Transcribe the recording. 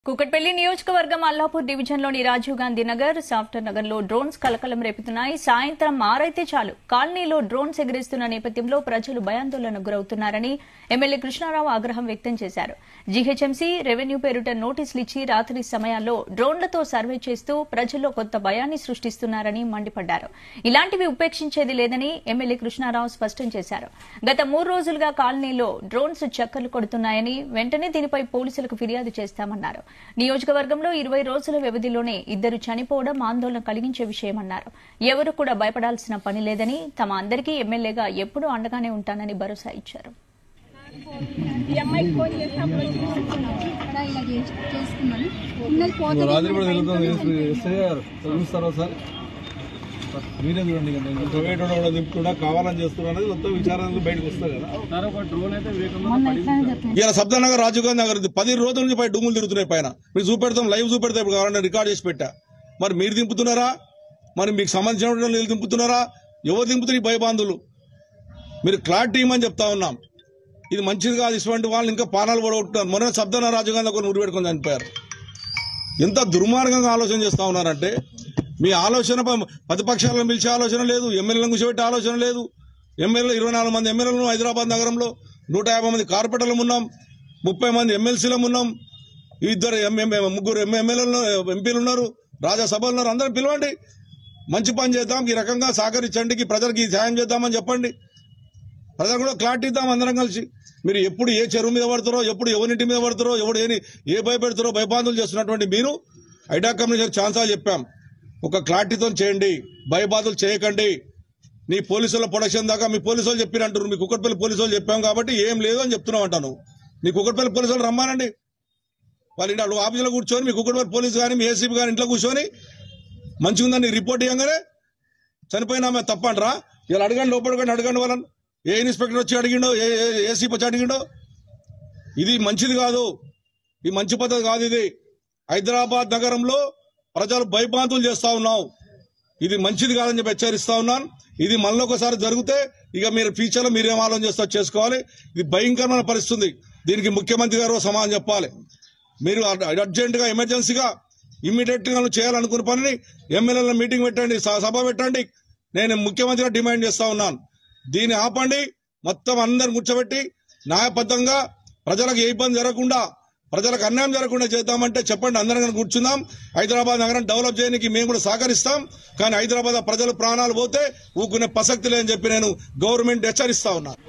కూకట్పల్లి నియోజకవర్గం అల్లాపూర్ డివిజన్లోని రాజీవ్ గాంధీ నగర్, సాఫ్ట్వేర్ నగర్లో డ్రోన్స్ కలకలం రేపుతున్నాయి. సాయంత్రం 6 అయితే చాలు కాలనీలో డ్రోన్స్ ఎగిరేస్తున్న నేపథ్యంలో ప్రజలు భయాందోళనకు గురవుతున్నారని ఎమ్మెల్యే కృష్ణారావు ఆగ్రహం వ్యక్తం చేశారు. జీహెచ్ఎంసీ రెవెన్యూ పేరుట నోటీసులు ఇచ్చి రాత్రి సమయాల్లో డ్రోన్లతో సర్వే చేస్తూ ప్రజల్లో కొత్త భయాన్ని సృష్టిస్తున్నారని మండిపడ్డారు. ఇలాంటివి ఉపేక్షించేది లేదని ఎమ్మెల్యే కృష్ణారావు స్పష్టం చేశారు. గత 3 రోజులుగా కాలనీలో డ్రోన్స్ చక్కర్లు కొడుతున్నాయని, వెంటనే దీనిపై పోలీసులకు ఫిర్యాదు చేస్తామన్నారు. నియోజకవర్గంలో 20 రోజుల వ్యవధిలోనే 2 చనిపోవడం ఆందోళన కలిగించే విషయమన్నారు. ఎవరు కూడా భయపడాల్సిన పని లేదని, తమ అందరికీ ఎమ్మెల్యేగా ఎప్పుడూ అండగానే ఉంటానని భరోసా ఇచ్చారు. కావాలని చేస్తున్నారు మొత్తం విచారణలు బయటకు వస్తాయి కదా. ఇలా సబ్దానగర్, రాజీవ్ గాంధీ నగర్ 10 రోజుల నుంచి పై డూములు తిరుగుతున్నాయి. పైన మీరు చూపెడతాం, లైవ్ చూపెడతాం. ఇప్పుడు కావాలంటే రికార్డ్ చేసి పెట్టా. మరి మీరు దింపుతున్నారా? మరి మీకు సంబంధించిన వీళ్ళు దింపుతున్నారా? ఎవరు దింపుతున్నారు ఈ భయబాంధులు? మీరు క్లారిటీ ఇవ్వమని చెప్తా ఉన్నాం. ఇది మంచిది కాదు. ఇటువంటి వాళ్ళని ఇంకా పానాలు పడగొట్టున్నారు. మొన్న సబ్దానగర్, రాజీవ్ గాంధీ ఒకరు ఉరిపెట్టుకొని చనిపోయారు. ఎంత దుర్మార్గంగా ఆలోచన చేస్తా ఉన్నారంటే, మీ ఆలోచన ప్రతిపక్షాలను పిలిచే ఆలోచన లేదు, ఎమ్మెల్యేలను కూర్చోబెట్టే ఆలోచన లేదు. ఎమ్మెల్యేలు 24 మంది ఎమ్మెల్యేలు హైదరాబాద్ నగరంలో, 150 మంది కార్పొరేటర్లు ఉన్నాం, 30 మంది ఎమ్మెల్సీలు ఉన్నాం, 3 ఎమ్మెల్యేలు ఎంపీలు ఉన్నారు, రాజ్యసభలు ఉన్నారు. అందరూ పిలవండి, మంచి పని చేద్దాం, ఈ రకంగా సహకరించండి, ప్రజలకు సాయం చేద్దామని చెప్పండి. ప్రజలు కూడా క్లారిటీ ఇద్దాం అందరం కలిసి. మీరు ఎప్పుడు ఏ చెరువు మీద పడతారో, ఎప్పుడు ఎవరింటి మీద పడతారో, ఎవడు ఏ భయపెడతారో, భయబాంధులు చేస్తున్నటువంటి మీరు ఐడా కమిషనర్ ఛాన్సాలు చెప్పాం, ఒక క్లారిటీతో చేయండి, భయబాధలు చేయకండి. నీ పోలీసుల ప్రొడక్షన్ దాకా మీ పోలీసులు చెప్పినంటారు. మీ కుక్కట్పల్లి పోలీసులు చెప్పాం కాబట్టి ఏం లేదు అని చెప్తున్నావు అంటాను. నీ కుక్కట్పల్లి పోలీసులు రమ్మానండి. వాళ్ళ ఇంటి ఆఫీసులో కూర్చొని మీ కుక్కట్పల్లి పోలీసు కానీ మీ ఏసీపీ కానీ ఇంట్లో కూర్చొని మంచిగా ఉందని రిపోర్ట్ ఇవ్వగానే చనిపోయినా మేము తప్పంటారా? ఇలా అడగండి, లోపలికి అడగండి వాళ్ళని. ఏ ఇన్స్పెక్టర్ వచ్చి అడిగిండో, ఏసీపీ వచ్చి అడిగిండో. ఇది మంచిది కాదు, ఈ మంచి పద్ధతి కాదు. ఇది హైదరాబాద్ నగరంలో ప్రజలు భయభ్రాంతులు చేస్తా ఉన్నావు. ఇది మంచిది కాదని చెప్పి హెచ్చరిస్తా ఉన్నాను. ఇది మళ్ళీ ఒకసారి జరిగితే ఇక మీరు ఫ్యూచర్ లో మీరేం ఆలోచన చేస్తారు చేసుకోవాలి. ఇది భయంకరమైన పరిస్థితి. దీనికి ముఖ్యమంత్రి గారు సమాధానం చెప్పాలి. మీరు అర్జెంట్ గా, ఎమర్జెన్సీగా, ఇమ్మీడియట్ గా చేయాలనుకున్న పనిని ఎమ్మెల్యేల మీటింగ్ పెట్టండి, సభ పెట్టండి. నేను ముఖ్యమంత్రిగా డిమాండ్ చేస్తా ఉన్నాను. దీన్ని ఆపండి. మొత్తం అందరిని కూర్చోబెట్టి న్యాయబద్ధంగా ప్రజలకు ఏ ఇబ్బంది జరగకుండా, ప్రజలకు అన్యాయం జరగకుండా చేద్దామంటే చెప్పండి. అందరం కూర్చుందాం. హైదరాబాద్ నగరం డెవలప్ చేయడానికి మేము కూడా సహకరిస్తాం. కానీ హైదరాబాద్ ప్రజలు ప్రాణాలు పోతే ఊకునే ప్రసక్తి లేదని చెప్పి నేను గవర్నమెంట్ హెచ్చరిస్తా ఉన్నాను.